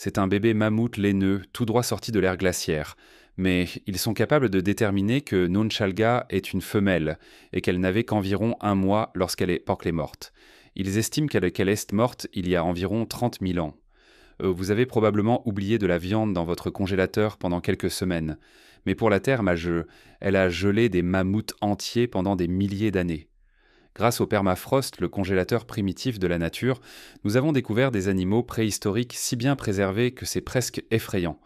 C'est un bébé mammouth laineux, tout droit sorti de l'ère glaciaire. Mais ils sont capables de déterminer que Nunchalga est une femelle et qu'elle n'avait qu'environ un mois lorsqu'elle est morte. Ils estiment qu'elle est morte il y a environ 30 000 ans. Vous avez probablement oublié de la viande dans votre congélateur pendant quelques semaines. Mais pour la Terre, elle a gelé des mammouths entiers pendant des milliers d'années. Grâce au permafrost, le congélateur primitif de la nature, nous avons découvert des animaux préhistoriques si bien préservés que c'est presque effrayant.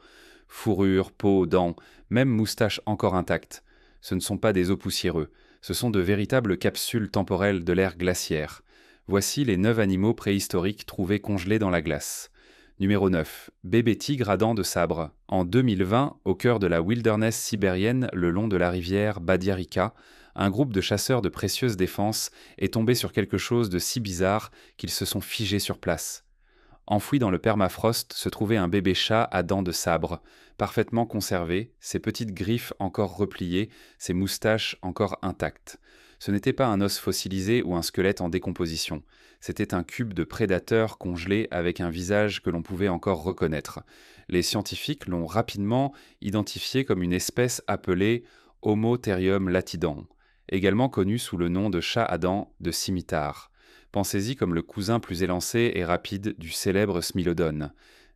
Fourrure, peau, dents, même moustaches encore intactes. Ce ne sont pas des os poussiéreux, ce sont de véritables capsules temporelles de l'ère glaciaire. Voici les 9 animaux préhistoriques trouvés congelés dans la glace. Numéro 9. Bébé tigre à dents de sabre. En 2020, au cœur de la wilderness sibérienne, le long de la rivière Badiarika, un groupe de chasseurs de précieuses défenses est tombé sur quelque chose de si bizarre qu'ils se sont figés sur place. Enfoui dans le permafrost se trouvait un bébé chat à dents de sabre, parfaitement conservé, ses petites griffes encore repliées, ses moustaches encore intactes. Ce n'était pas un os fossilisé ou un squelette en décomposition. C'était un cube de prédateur congelé avec un visage que l'on pouvait encore reconnaître. Les scientifiques l'ont rapidement identifié comme une espèce appelée Homotherium latidum, également connue sous le nom de chat à dents de scimitar. Pensez-y comme le cousin plus élancé et rapide du célèbre Smilodon.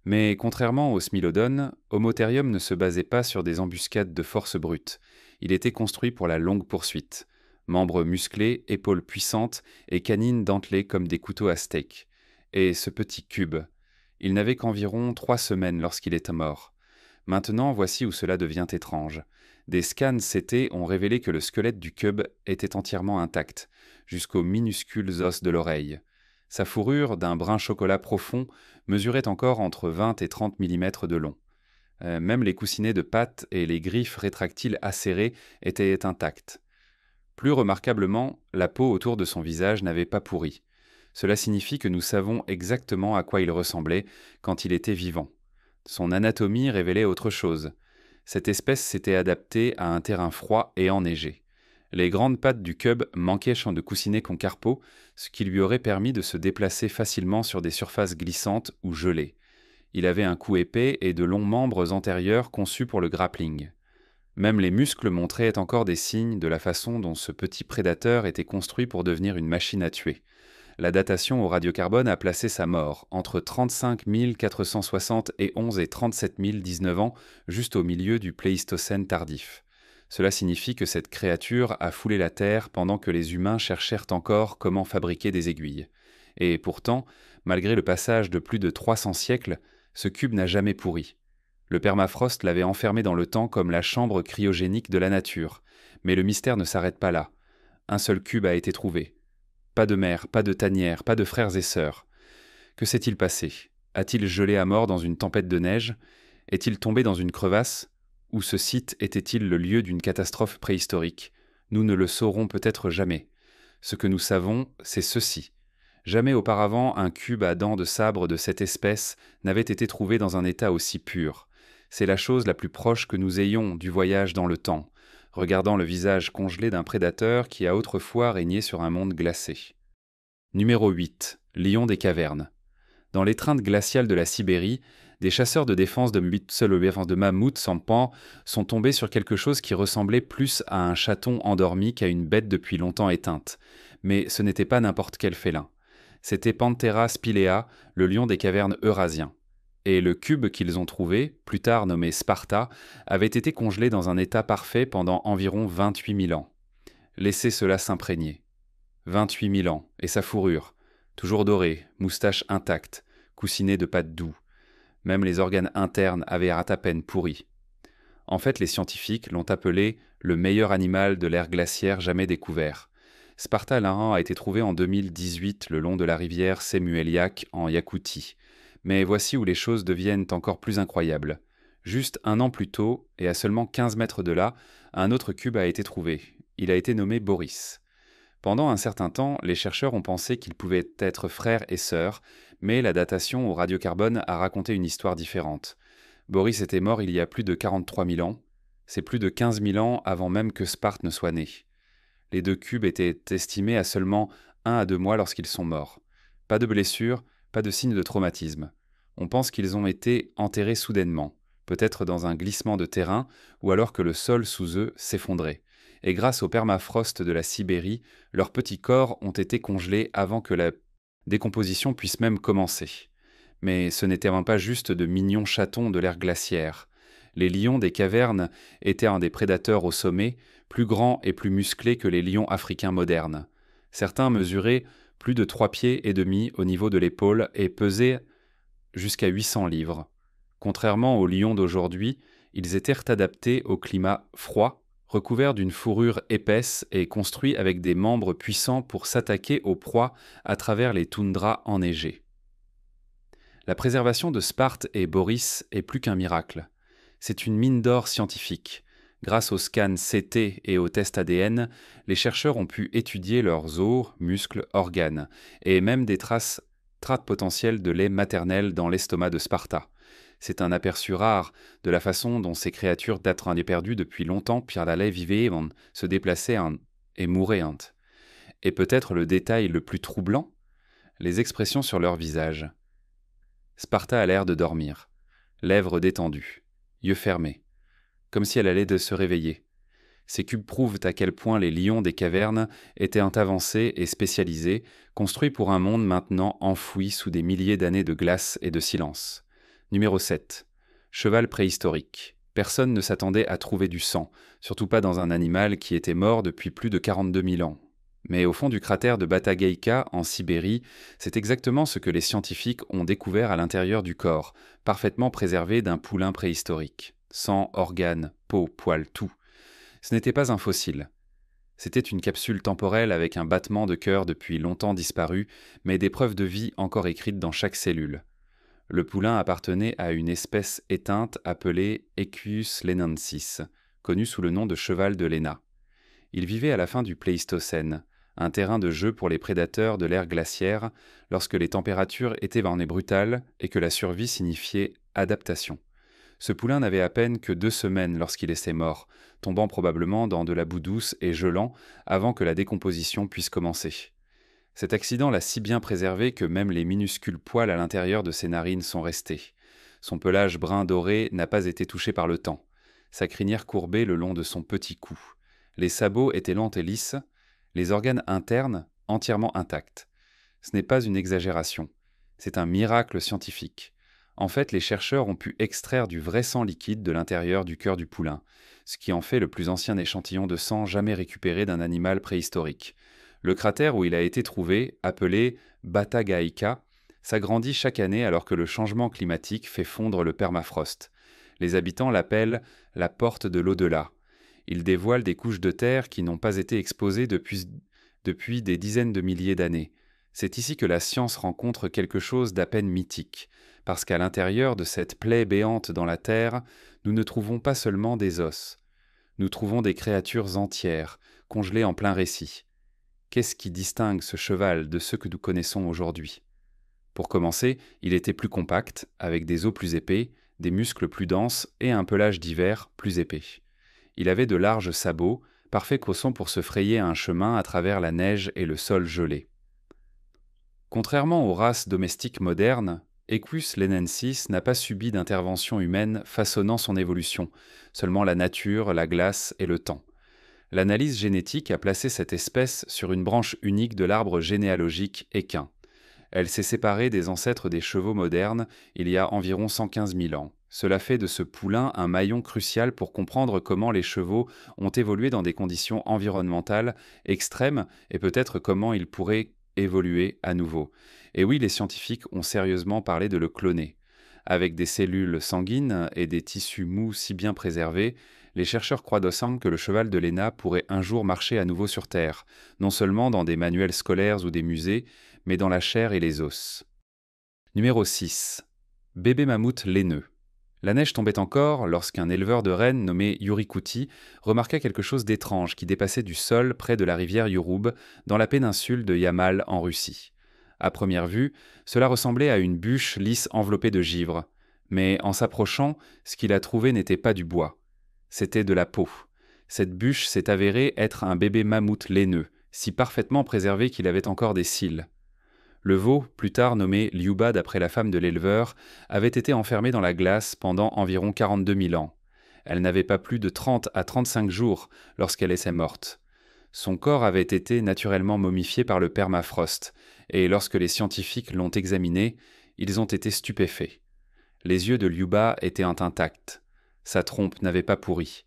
Mais contrairement au Smilodon, Homotherium ne se basait pas sur des embuscades de force brute. Il était construit pour la longue poursuite. Membres musclés, épaules puissantes et canines dentelées comme des couteaux à steak. Et ce petit cube. Il n'avait qu'environ 3 semaines lorsqu'il est mort. Maintenant, voici où cela devient étrange. Des scans CT ont révélé que le squelette du cube était entièrement intact, jusqu'aux minuscules os de l'oreille. Sa fourrure, d'un brun chocolat profond, mesurait encore entre 20 et 30 mm de long. Même les coussinets de pattes et les griffes rétractiles acérées étaient intacts. Plus remarquablement, la peau autour de son visage n'avait pas pourri. Cela signifie que nous savons exactement à quoi il ressemblait quand il était vivant. Son anatomie révélait autre chose. Cette espèce s'était adaptée à un terrain froid et enneigé. Les grandes pattes du cub manquaient de coussinets concarpeaux, ce qui lui aurait permis de se déplacer facilement sur des surfaces glissantes ou gelées. Il avait un cou épais et de longs membres antérieurs conçus pour le grappling. Même les muscles montraient encore des signes de la façon dont ce petit prédateur était construit pour devenir une machine à tuer. La datation au radiocarbone a placé sa mort entre 35 471 et 37 019 ans, juste au milieu du Pléistocène tardif. Cela signifie que cette créature a foulé la Terre pendant que les humains cherchèrent encore comment fabriquer des aiguilles. Et pourtant, malgré le passage de plus de 300 siècles, ce cube n'a jamais pourri. Le permafrost l'avait enfermé dans le temps comme la chambre cryogénique de la nature. Mais le mystère ne s'arrête pas là. Un seul cube a été trouvé. Pas de mère, pas de tanière, pas de frères et sœurs. Que s'est-il passé? A-t-il gelé à mort dans une tempête de neige? Est-il tombé dans une crevasse? Ou ce site était-il le lieu d'une catastrophe préhistorique? Nous ne le saurons peut-être jamais. Ce que nous savons, c'est ceci. Jamais auparavant un cube à dents de sabre de cette espèce n'avait été trouvé dans un état aussi pur. C'est la chose la plus proche que nous ayons du voyage dans le temps, regardant le visage congelé d'un prédateur qui a autrefois régné sur un monde glacé. Numéro 8. Lion des cavernes. Dans l'étreinte glaciale de la Sibérie, des chasseurs de défense de mammouths sans pan sont tombés sur quelque chose qui ressemblait plus à un chaton endormi qu'à une bête depuis longtemps éteinte. Mais ce n'était pas n'importe quel félin. C'était Panthera spilea, le lion des cavernes eurasien. Et le cube qu'ils ont trouvé, plus tard nommé Sparta, avait été congelé dans un état parfait pendant environ 28 000 ans. Laissez cela s'imprégner. 28 000 ans, et sa fourrure, toujours dorée, moustache intacte, coussinée de pâte doux. Même les organes internes avaient à peine pourri. En fait, les scientifiques l'ont appelé le meilleur animal de l'ère glaciaire jamais découvert. Sparta Laran a été trouvé en 2018 le long de la rivière Semueliak en Yakoutie. Mais voici où les choses deviennent encore plus incroyables. Juste un an plus tôt, et à seulement 15 mètres de là, un autre cube a été trouvé. Il a été nommé Boris. Pendant un certain temps, les chercheurs ont pensé qu'ils pouvaient être frères et sœurs, mais la datation au radiocarbone a raconté une histoire différente. Boris était mort il y a plus de 43 000 ans. C'est plus de 15 000 ans avant même que Sparte ne soit né. Les deux cubes étaient estimés à seulement 1 à 2 mois lorsqu'ils sont morts. Pas de blessures, pas de signes de traumatisme. On pense qu'ils ont été enterrés soudainement, peut-être dans un glissement de terrain ou alors que le sol sous eux s'effondrait. Et grâce au permafrost de la Sibérie, leurs petits corps ont été congelés avant que la décomposition puisse même commencer. Mais ce n'étaient pas juste de mignons chatons de l'ère glaciaire. Les lions des cavernes étaient un des prédateurs au sommet, plus grands et plus musclés que les lions africains modernes. Certains mesuraient plus de 3 pieds et demi au niveau de l'épaule et pesaient jusqu'à 800 livres. Contrairement aux lions d'aujourd'hui, ils étaient adaptés au climat froid, recouverts d'une fourrure épaisse et construits avec des membres puissants pour s'attaquer aux proies à travers les toundras enneigées. La préservation de Sparte et Boris est plus qu'un miracle. C'est une mine d'or scientifique. Grâce aux scans CT et aux tests ADN, les chercheurs ont pu étudier leurs os, muscles, organes, et même des traces potentielles de lait maternel dans l'estomac de Sparta. C'est un aperçu rare de la façon dont ces créatures d'êtres perdus depuis longtemps Pierre Lallet vivait se déplaçaient et mouraient. Et peut-être le détail le plus troublant, les expressions sur leur visage. Sparta a l'air de dormir, lèvres détendues, yeux fermés, comme si elle allait de se réveiller. Ces cubes prouvent à quel point les lions des cavernes étaient avancés et spécialisés, construits pour un monde maintenant enfoui sous des milliers d'années de glace et de silence. Numéro 7. Cheval préhistorique. Personne ne s'attendait à trouver du sang, surtout pas dans un animal qui était mort depuis plus de 42 000 ans. Mais au fond du cratère de Batagayka, en Sibérie, c'est exactement ce que les scientifiques ont découvert à l'intérieur du corps, parfaitement préservé d'un poulain préhistorique. Sang, organes, peau, poils, tout. Ce n'était pas un fossile. C'était une capsule temporelle avec un battement de cœur depuis longtemps disparu, mais des preuves de vie encore écrites dans chaque cellule. Le poulain appartenait à une espèce éteinte appelée Equus lenensis, connue sous le nom de cheval de Léna. Il vivait à la fin du Pléistocène, un terrain de jeu pour les prédateurs de l'ère glaciaire, lorsque les températures étaient brutales et que la survie signifiait adaptation. Ce poulain n'avait à peine que 2 semaines lorsqu'il était mort, tombant probablement dans de la boue douce et gelant avant que la décomposition puisse commencer. Cet accident l'a si bien préservé que même les minuscules poils à l'intérieur de ses narines sont restés. Son pelage brun doré n'a pas été touché par le temps. Sa crinière courbée le long de son petit cou. Les sabots étaient lents et lisses, les organes internes entièrement intacts. Ce n'est pas une exagération, c'est un miracle scientifique. En fait, les chercheurs ont pu extraire du vrai sang liquide de l'intérieur du cœur du poulain, ce qui en fait le plus ancien échantillon de sang jamais récupéré d'un animal préhistorique. Le cratère où il a été trouvé, appelé Batagayka, s'agrandit chaque année alors que le changement climatique fait fondre le permafrost. Les habitants l'appellent la porte de l'au-delà. Il dévoile des couches de terre qui n'ont pas été exposées depuis des dizaines de milliers d'années. C'est ici que la science rencontre quelque chose d'à peine mythique, parce qu'à l'intérieur de cette plaie béante dans la terre, nous ne trouvons pas seulement des os. Nous trouvons des créatures entières, congelées en plein récit. Qu'est-ce qui distingue ce cheval de ceux que nous connaissons aujourd'hui ? Pour commencer, il était plus compact, avec des os plus épais, des muscles plus denses et un pelage d'hiver plus épais. Il avait de larges sabots, parfaits caussons pour se frayer un chemin à travers la neige et le sol gelé. Contrairement aux races domestiques modernes, Equus lenensis n'a pas subi d'intervention humaine façonnant son évolution, seulement la nature, la glace et le temps. L'analyse génétique a placé cette espèce sur une branche unique de l'arbre généalogique équin. Elle s'est séparée des ancêtres des chevaux modernes il y a environ 115 000 ans. Cela fait de ce poulain un maillon crucial pour comprendre comment les chevaux ont évolué dans des conditions environnementales extrêmes et peut-être comment ils pourraient évoluer à nouveau. Et oui, les scientifiques ont sérieusement parlé de le cloner. Avec des cellules sanguines et des tissus mous si bien préservés, les chercheurs croient d'ensemble que le cheval de Léna pourrait un jour marcher à nouveau sur Terre, non seulement dans des manuels scolaires ou des musées, mais dans la chair et les os. Numéro 6. Bébé mammouth laineux. La neige tombait encore lorsqu'un éleveur de rennes nommé Yurikuti remarqua quelque chose d'étrange qui dépassait du sol près de la rivière Yourub, dans la péninsule de Yamal en Russie. À première vue, cela ressemblait à une bûche lisse enveloppée de givre. Mais en s'approchant, ce qu'il a trouvé n'était pas du bois. C'était de la peau. Cette bûche s'est avérée être un bébé mammouth laineux, si parfaitement préservé qu'il avait encore des cils. Le veau, plus tard nommé Liuba d'après la femme de l'éleveur, avait été enfermée dans la glace pendant environ 42 000 ans. Elle n'avait pas plus de 30 à 35 jours lorsqu'elle était morte. Son corps avait été naturellement momifié par le permafrost, et lorsque les scientifiques l'ont examiné, ils ont été stupéfaits. Les yeux de Liuba étaient intacts. Sa trompe n'avait pas pourri.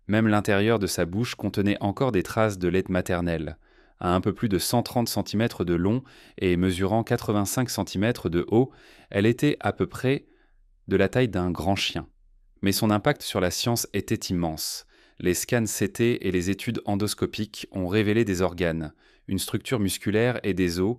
Même l'intérieur de sa bouche contenait encore des traces de lait maternel. À un peu plus de 130 cm de long et mesurant 85 cm de haut, elle était à peu près de la taille d'un grand chien. Mais son impact sur la science était immense. Les scans CT et les études endoscopiques ont révélé des organes, une structure musculaire et des os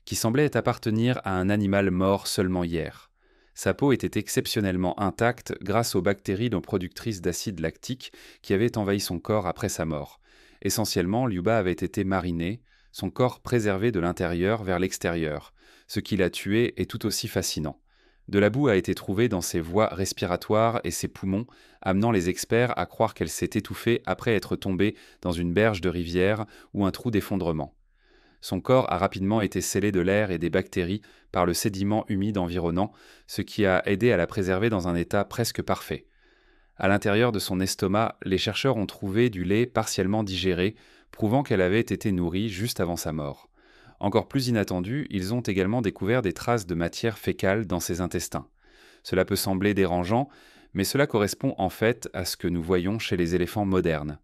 qui semblaient appartenir à un animal mort seulement hier. Sa peau était exceptionnellement intacte grâce aux bactéries non productrices d'acide lactique qui avaient envahi son corps après sa mort. Essentiellement, Liuba avait été marinée, son corps préservé de l'intérieur vers l'extérieur. Ce qui l'a tué est tout aussi fascinant. De la boue a été trouvée dans ses voies respiratoires et ses poumons, amenant les experts à croire qu'elle s'est étouffée après être tombée dans une berge de rivière ou un trou d'effondrement. Son corps a rapidement été scellé de l'air et des bactéries par le sédiment humide environnant, ce qui a aidé à la préserver dans un état presque parfait. À l'intérieur de son estomac, les chercheurs ont trouvé du lait partiellement digéré, prouvant qu'elle avait été nourrie juste avant sa mort. Encore plus inattendu, ils ont également découvert des traces de matière fécale dans ses intestins. Cela peut sembler dérangeant, mais cela correspond en fait à ce que nous voyons chez les éléphants modernes.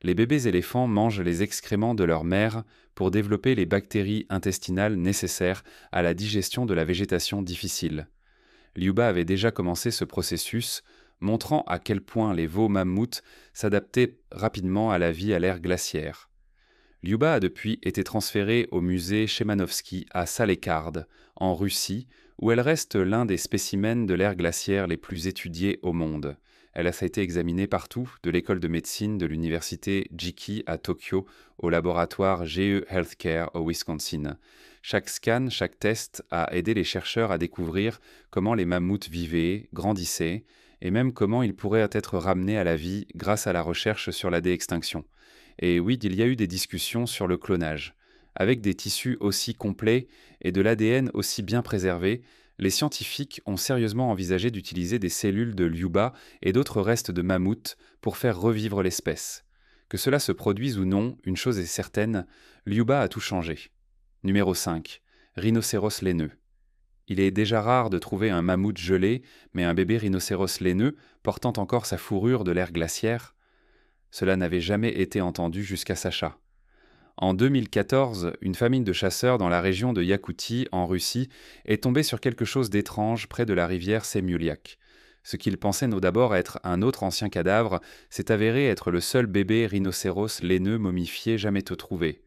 Les bébés éléphants mangent les excréments de leur mère pour développer les bactéries intestinales nécessaires à la digestion de la végétation difficile. Liuba avait déjà commencé ce processus, montrant à quel point les veaux mammouths s'adaptaient rapidement à la vie à l'ère glaciaire. Liuba a depuis été transférée au musée Chemanovski à Salekhard, en Russie, où elle reste l'un des spécimens de l'ère glaciaire les plus étudiés au monde. Elle a été examinée partout, de l'école de médecine de l'université Jiki à Tokyo au laboratoire GE Healthcare au Wisconsin. Chaque scan, chaque test a aidé les chercheurs à découvrir comment les mammouths vivaient, grandissaient, et même comment ils pourraient être ramenés à la vie grâce à la recherche sur la déextinction. Et oui, il y a eu des discussions sur le clonage. Avec des tissus aussi complets et de l'ADN aussi bien préservé, les scientifiques ont sérieusement envisagé d'utiliser des cellules de Liuba et d'autres restes de mammouths pour faire revivre l'espèce. Que cela se produise ou non, une chose est certaine, Liuba a tout changé. Numéro 5. Rhinocéros laineux. Il est déjà rare de trouver un mammouth gelé, mais un bébé rhinocéros laineux, portant encore sa fourrure de l'ère glaciaire, cela n'avait jamais été entendu jusqu'à Sacha. En 2014, une famille de chasseurs dans la région de Yakoutie, en Russie, est tombée sur quelque chose d'étrange près de la rivière Semyuliak. Ce qu'ils pensaient d'abord être un autre ancien cadavre s'est avéré être le seul bébé rhinocéros laineux momifié jamais trouvé.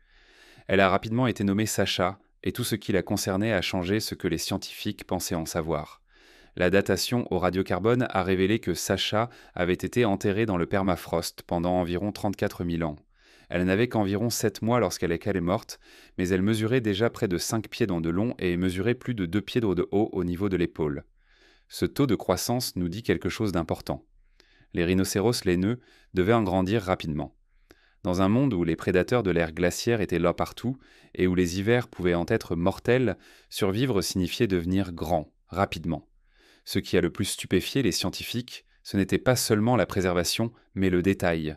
Elle a rapidement été nommée Sacha, et tout ce qui la concernait a changé ce que les scientifiques pensaient en savoir. La datation au radiocarbone a révélé que Sacha avait été enterrée dans le permafrost pendant environ 34 000 ans. Elle n'avait qu'environ 7 mois lorsqu'elle est morte, mais elle mesurait déjà près de 5 pieds de long et mesurait plus de 2 pieds de haut au niveau de l'épaule. Ce taux de croissance nous dit quelque chose d'important. Les rhinocéros laineux devaient en grandir rapidement. Dans un monde où les prédateurs de l'ère glaciaire étaient là partout et où les hivers pouvaient en être mortels, survivre signifiait devenir grand, rapidement. Ce qui a le plus stupéfié les scientifiques, ce n'était pas seulement la préservation, mais le détail.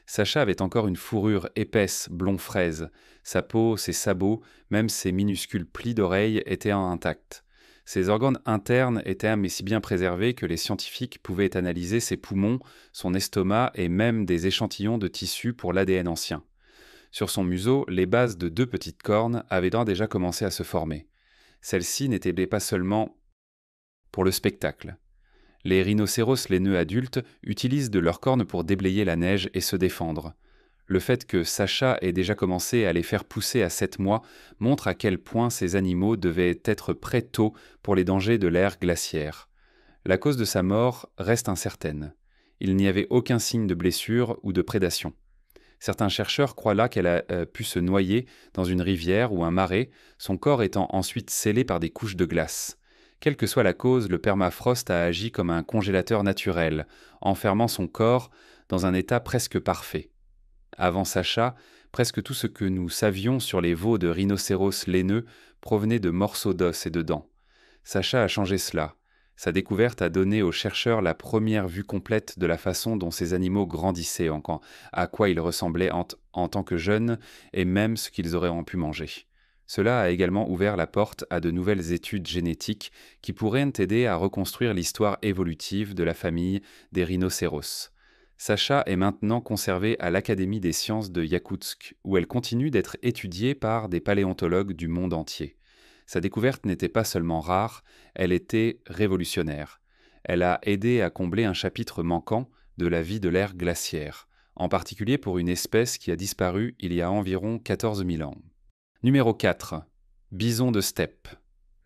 Sacha avait encore une fourrure épaisse, blond fraise. Sa peau, ses sabots, même ses minuscules plis d'oreilles étaient intacts. Ses organes internes étaient mais si bien préservés que les scientifiques pouvaient analyser ses poumons, son estomac et même des échantillons de tissu pour l'ADN ancien. Sur son museau, les bases de 2 petites cornes avaient déjà commencé à se former. Celles-ci n'étaient pas seulement pour le spectacle. Les rhinocéros laineux adultes utilisent de leurs cornes pour déblayer la neige et se défendre. Le fait que Sacha ait déjà commencé à les faire pousser à 7 mois montre à quel point ces animaux devaient être prêts tôt pour les dangers de l'ère glaciaire. La cause de sa mort reste incertaine. Il n'y avait aucun signe de blessure ou de prédation. Certains chercheurs croient là qu'elle a pu se noyer dans une rivière ou un marais, son corps étant ensuite scellé par des couches de glace. Quelle que soit la cause, le permafrost a agi comme un congélateur naturel, enfermant son corps dans un état presque parfait. Avant Sacha, presque tout ce que nous savions sur les veaux de rhinocéros laineux provenaient de morceaux d'os et de dents. Sacha a changé cela. Sa découverte a donné aux chercheurs la première vue complète de la façon dont ces animaux grandissaient, à quoi ils ressemblaient en tant que jeunes, et même ce qu'ils auraient pu manger. Cela a également ouvert la porte à de nouvelles études génétiques qui pourraient aider à reconstruire l'histoire évolutive de la famille des rhinocéros. Sacha est maintenant conservée à l'Académie des sciences de Yakoutsk, où elle continue d'être étudiée par des paléontologues du monde entier. Sa découverte n'était pas seulement rare, elle était révolutionnaire. Elle a aidé à combler un chapitre manquant de la vie de l'ère glaciaire, en particulier pour une espèce qui a disparu il y a environ 14 000 ans. Numéro 4. Bison de steppe.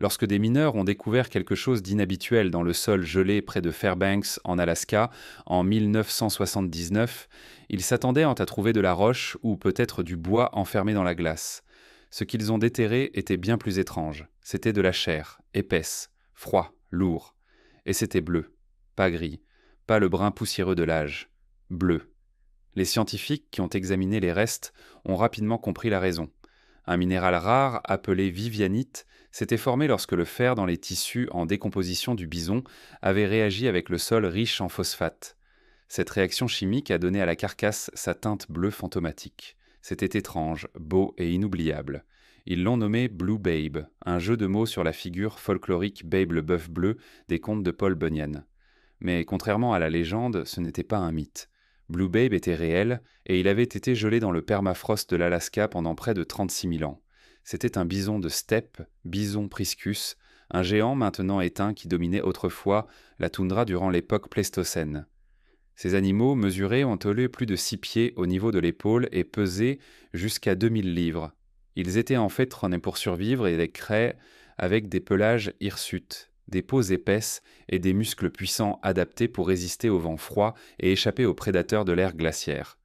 Lorsque des mineurs ont découvert quelque chose d'inhabituel dans le sol gelé près de Fairbanks, en Alaska, en 1979, ils s'attendaient à trouver de la roche ou peut-être du bois enfermé dans la glace. Ce qu'ils ont déterré était bien plus étrange. C'était de la chair, épaisse, froid, lourd. Et c'était bleu, pas gris, pas le brun poussiéreux de l'âge. Bleu. Les scientifiques qui ont examiné les restes ont rapidement compris la raison. Un minéral rare, appelé vivianite, s'était formé lorsque le fer dans les tissus en décomposition du bison avait réagi avec le sol riche en phosphate. Cette réaction chimique a donné à la carcasse sa teinte bleue fantomatique. C'était étrange, beau et inoubliable. Ils l'ont nommé Blue Babe, un jeu de mots sur la figure folklorique Babe le bœuf bleu des contes de Paul Bunyan. Mais contrairement à la légende, ce n'était pas un mythe. Blue Babe était réel, et il avait été gelé dans le permafrost de l'Alaska pendant près de 36 000 ans. C'était un bison de steppe, Bison priscus, un géant maintenant éteint qui dominait autrefois la toundra durant l'époque pléistocène. Ces animaux mesurés ont plus de 6 pieds au niveau de l'épaule et pesaient jusqu'à 2000 livres. Ils étaient en fait nés pour survivre et des craies avec des pelages hirsutes, des peaux épaisses et des muscles puissants adaptés pour résister au vent froid et échapper aux prédateurs de l'ère glaciaire.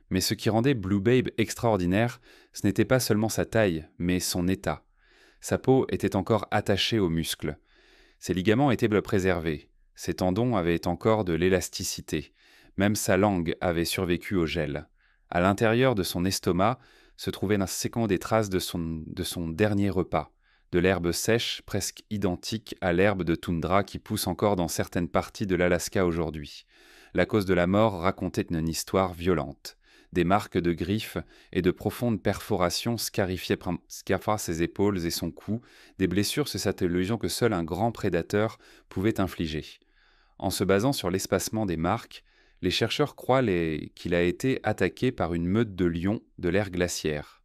Mais ce qui rendait Blue Babe extraordinaire, ce n'était pas seulement sa taille, mais son état. Sa peau était encore attachée aux muscles. Ses ligaments étaient préservés. Ses tendons avaient encore de l'élasticité. Même sa langue avait survécu au gel. À l'intérieur de son estomac se trouvaient des traces de son dernier repas, de l'herbe sèche presque identique à l'herbe de toundra qui pousse encore dans certaines parties de l'Alaska aujourd'hui. La cause de la mort racontait une histoire violente. Des marques de griffes et de profondes perforations scarifiaient ses épaules et son cou, des blessures se satellisant que seul un grand prédateur pouvait infliger. En se basant sur l'espacement des marques, les chercheurs croient qu'il a été attaqué par une meute de lions de l'ère glaciaire.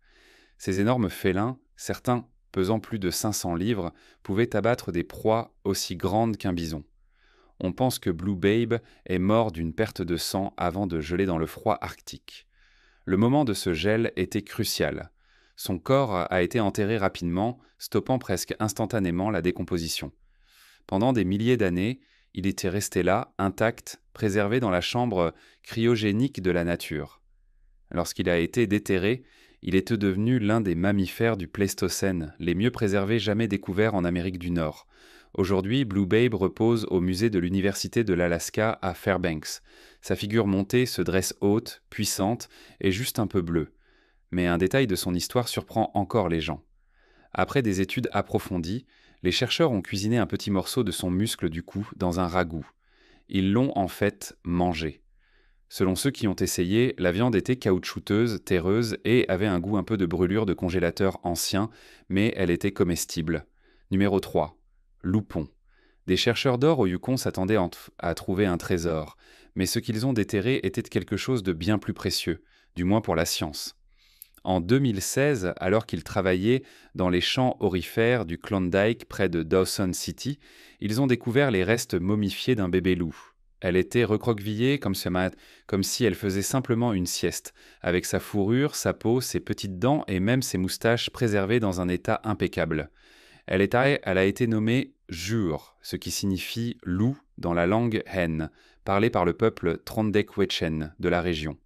Ces énormes félins, certains pesant plus de 500 livres, pouvaient abattre des proies aussi grandes qu'un bison. On pense que Blue Babe est mort d'une perte de sang avant de geler dans le froid arctique. Le moment de ce gel était crucial. Son corps a été enterré rapidement, stoppant presque instantanément la décomposition. Pendant des milliers d'années, il était resté là, intact, préservé dans la chambre cryogénique de la nature. Lorsqu'il a été déterré, il était devenu l'un des mammifères du Pléistocène, les mieux préservés jamais découverts en Amérique du Nord. Aujourd'hui, Blue Babe repose au musée de l'Université de l'Alaska à Fairbanks. Sa figure montée se dresse haute, puissante et juste un peu bleue. Mais un détail de son histoire surprend encore les gens. Après des études approfondies, les chercheurs ont cuisiné un petit morceau de son muscle du cou dans un ragoût. Ils l'ont en fait mangé. Selon ceux qui ont essayé, la viande était caoutchouteuse, terreuse et avait un goût un peu de brûlure de congélateur ancien, mais elle était comestible. Numéro 3. Loupon. Des chercheurs d'or au Yukon s'attendaient à trouver un trésor, mais ce qu'ils ont déterré était quelque chose de bien plus précieux, du moins pour la science. En 2016, alors qu'ils travaillaient dans les champs aurifères du Klondike près de Dawson City, ils ont découvert les restes momifiés d'un bébé loup. Elle était recroquevillée comme si elle faisait simplement une sieste, avec sa fourrure, sa peau, ses petites dents et même ses moustaches préservées dans un état impeccable. Elle a été nommée Jur, ce qui signifie loup dans la langue hen, parlée par le peuple Trondek-Wetchen de la région.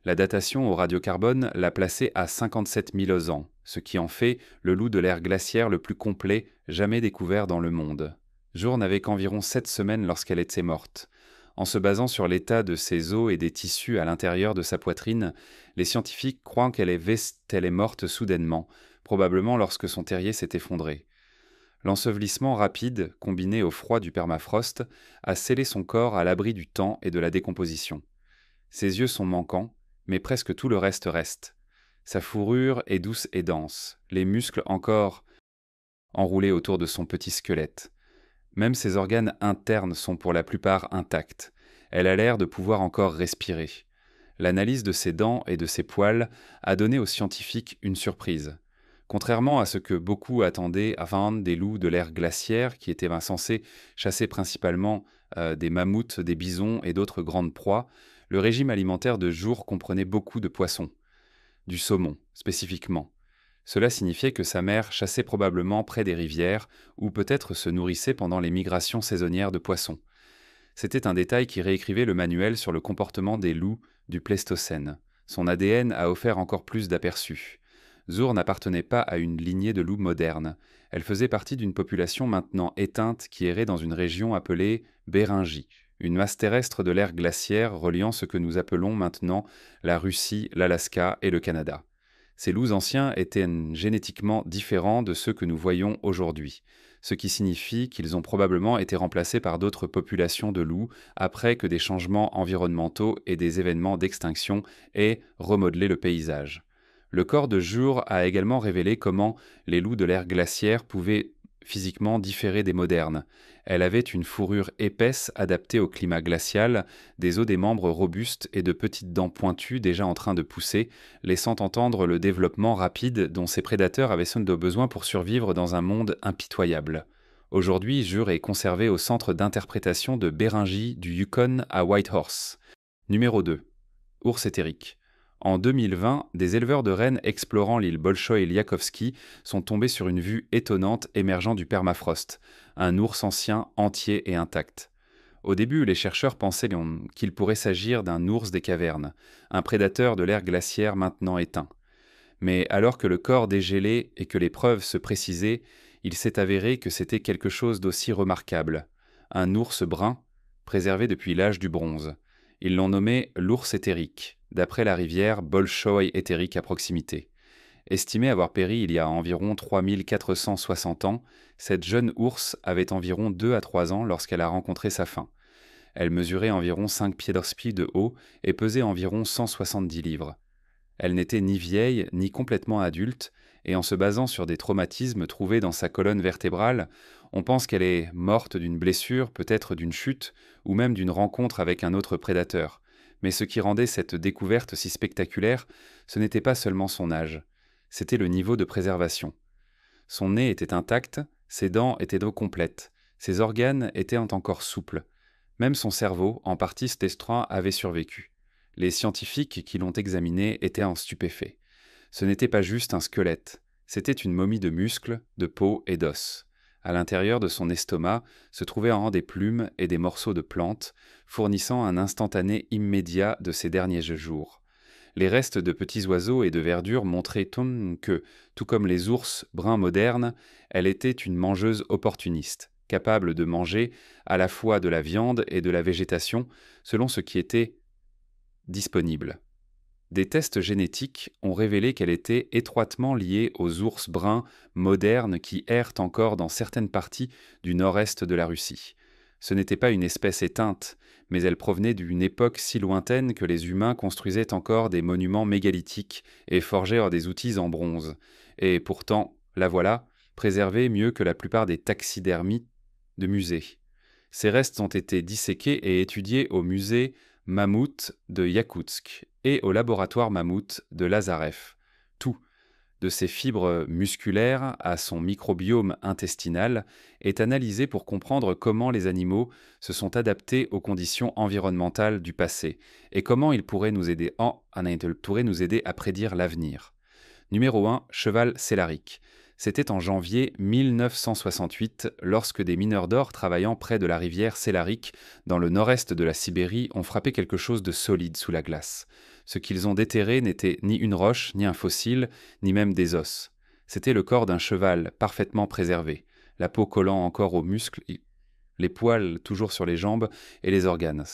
La datation au radiocarbone l'a placée à 57 000 ans, ce qui en fait le loup de l'ère glaciaire le plus complet jamais découvert dans le monde. Jur n'avait qu'environ 7 semaines lorsqu'elle était morte. En se basant sur l'état de ses os et des tissus à l'intérieur de sa poitrine, les scientifiques croient qu'elle est morte soudainement, probablement lorsque son terrier s'est effondré. L'ensevelissement rapide, combiné au froid du permafrost, a scellé son corps à l'abri du temps et de la décomposition. Ses yeux sont manquants, mais presque tout le reste. Sa fourrure est douce et dense, les muscles encore enroulés autour de son petit squelette. Même ses organes internes sont pour la plupart intacts. Elle a l'air de pouvoir encore respirer. L'analyse de ses dents et de ses poils a donné aux scientifiques une surprise. Contrairement à ce que beaucoup attendaient avant des loups de l'ère glaciaire, qui étaient censés chasser principalement des mammouths, des bisons et d'autres grandes proies, le régime alimentaire de jour comprenait beaucoup de poissons, du saumon spécifiquement. Cela signifiait que sa mère chassait probablement près des rivières ou peut-être se nourrissait pendant les migrations saisonnières de poissons. C'était un détail qui réécrivait le manuel sur le comportement des loups du Pléistocène. Son ADN a offert encore plus d'aperçus. Zour n'appartenait pas à une lignée de loups modernes. Elle faisait partie d'une population maintenant éteinte qui errait dans une région appelée Béringie, une masse terrestre de l'ère glaciaire reliant ce que nous appelons maintenant la Russie, l'Alaska et le Canada. Ces loups anciens étaient génétiquement différents de ceux que nous voyons aujourd'hui, ce qui signifie qu'ils ont probablement été remplacés par d'autres populations de loups après que des changements environnementaux et des événements d'extinction aient remodelé le paysage. Le corps de Jour a également révélé comment les loups de l'ère glaciaire pouvaient physiquement différer des modernes. Elle avait une fourrure épaisse adaptée au climat glacial, des os des membres robustes et de petites dents pointues déjà en train de pousser, laissant entendre le développement rapide dont ses prédateurs avaient sans doute besoin pour survivre dans un monde impitoyable. Aujourd'hui, Jure est conservé au centre d'interprétation de Béringie du Yukon à Whitehorse. Numéro 2. Ours éthérique. En 2020, des éleveurs de rennes explorant l'île Bolchoï-Liakovski sont tombés sur une vue étonnante émergeant du permafrost, un ours ancien entier et intact. Au début, les chercheurs pensaient qu'il pourrait s'agir d'un ours des cavernes, un prédateur de l'ère glaciaire maintenant éteint. Mais alors que le corps dégélait et que les preuves se précisaient, il s'est avéré que c'était quelque chose d'aussi remarquable, un ours brun, préservé depuis l'âge du bronze. Ils l'ont nommé l'ours éthérique, d'après la rivière Bolchoï éthérique à proximité. Estimée avoir péri il y a environ 3460 ans, cette jeune ours avait environ 2 à 3 ans lorsqu'elle a rencontré sa fin. Elle mesurait environ 5 pieds de haut et pesait environ 170 livres. Elle n'était ni vieille ni complètement adulte, et en se basant sur des traumatismes trouvés dans sa colonne vertébrale, on pense qu'elle est morte d'une blessure, peut-être d'une chute, ou même d'une rencontre avec un autre prédateur. Mais ce qui rendait cette découverte si spectaculaire, ce n'était pas seulement son âge, c'était le niveau de préservation. Son nez était intact, ses dents étaient donc complètes, ses organes étaient encore souples. Même son cerveau, en partie stestreint, avait survécu. Les scientifiques qui l'ont examiné étaient en stupéfaits. Ce n'était pas juste un squelette, c'était une momie de muscles, de peau et d'os. À l'intérieur de son estomac se trouvaient en rang des plumes et des morceaux de plantes, fournissant un instantané immédiat de ses derniers jours. Les restes de petits oiseaux et de verdure montraient que, tout comme les ours bruns modernes, elle était une mangeuse opportuniste, capable de manger à la fois de la viande et de la végétation, selon ce qui était disponible. Des tests génétiques ont révélé qu'elle était étroitement liée aux ours bruns modernes qui errent encore dans certaines parties du nord-est de la Russie. Ce n'était pas une espèce éteinte, mais elle provenait d'une époque si lointaine que les humains construisaient encore des monuments mégalithiques et forgeaient des outils en bronze. Et pourtant, la voilà, préservée mieux que la plupart des taxidermies de musées. Ces restes ont été disséqués et étudiés au musée Mammouth de Yakoutsk et au laboratoire Mammouth de Lazarev. Tout, de ses fibres musculaires à son microbiome intestinal, est analysé pour comprendre comment les animaux se sont adaptés aux conditions environnementales du passé et comment ils pourraient nous aider à prédire l'avenir. Numéro 1, cheval célarique. C'était en janvier 1968, lorsque des mineurs d'or travaillant près de la rivière Célarique, dans le nord-est de la Sibérie, ont frappé quelque chose de solide sous la glace. Ce qu'ils ont déterré n'était ni une roche, ni un fossile, ni même des os. C'était le corps d'un cheval, parfaitement préservé, la peau collant encore aux muscles, les poils toujours sur les jambes et les organes.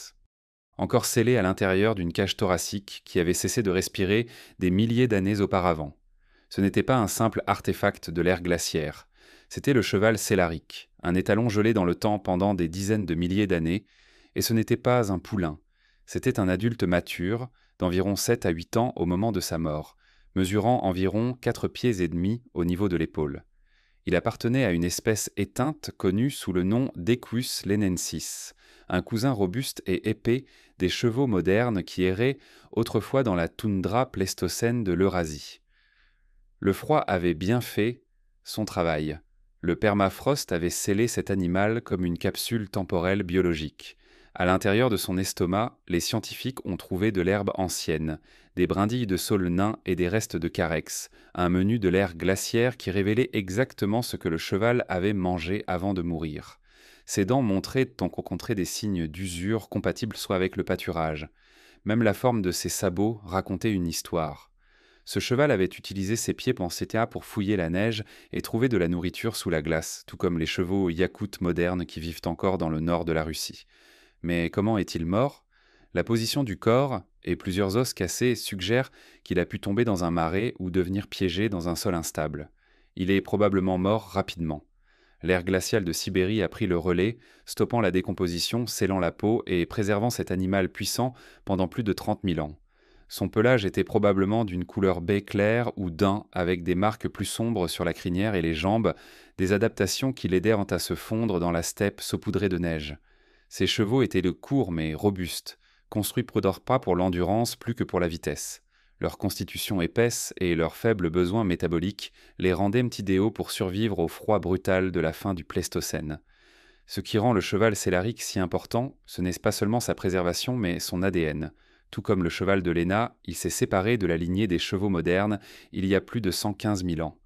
Encore scellé à l'intérieur d'une cage thoracique qui avait cessé de respirer des milliers d'années auparavant. Ce n'était pas un simple artefact de l'ère glaciaire. C'était le cheval Célaric, un étalon gelé dans le temps pendant des dizaines de milliers d'années, et ce n'était pas un poulain. C'était un adulte mature, d'environ 7 à 8 ans au moment de sa mort, mesurant environ 4 pieds et demi au niveau de l'épaule. Il appartenait à une espèce éteinte connue sous le nom d'Equus lenensis, un cousin robuste et épais des chevaux modernes qui erraient autrefois dans la toundra pléistocène de l'Eurasie. Le froid avait bien fait son travail. Le permafrost avait scellé cet animal comme une capsule temporelle biologique. À l'intérieur de son estomac, les scientifiques ont trouvé de l'herbe ancienne, des brindilles de saule nain et des restes de carex, un menu de l'ère glaciaire qui révélait exactement ce que le cheval avait mangé avant de mourir. Ses dents montraient donc rencontrer des signes d'usure compatibles soit avec le pâturage. Même la forme de ses sabots racontait une histoire. Ce cheval avait utilisé ses pieds penséa pour fouiller la neige et trouver de la nourriture sous la glace, tout comme les chevaux yakoutes modernes qui vivent encore dans le nord de la Russie. Mais comment est-il mort? La position du corps et plusieurs os cassés suggèrent qu'il a pu tomber dans un marais ou devenir piégé dans un sol instable. Il est probablement mort rapidement. L'ère glaciale de Sibérie a pris le relais, stoppant la décomposition, scellant la peau et préservant cet animal puissant pendant plus de 30 000 ans. Son pelage était probablement d'une couleur baie claire ou daim avec des marques plus sombres sur la crinière et les jambes, des adaptations qui l'aidèrent à se fondre dans la steppe saupoudrée de neige. Ses chevaux étaient courts mais robustes, construits pas pour l'endurance plus que pour la vitesse. Leur constitution épaisse et leurs faibles besoins métaboliques les rendaient idéaux pour survivre au froid brutal de la fin du Pléistocène. Ce qui rend le cheval Célaric si important, ce n'est pas seulement sa préservation mais son ADN. Tout comme le cheval de Léna, il s'est séparé de la lignée des chevaux modernes il y a plus de 115 000 ans.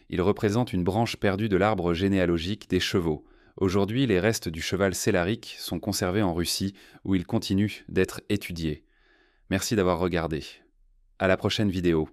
Il représente une branche perdue de l'arbre généalogique des chevaux. Aujourd'hui, les restes du cheval Célaric sont conservés en Russie, où il continue d'être étudié. Merci d'avoir regardé. À la prochaine vidéo.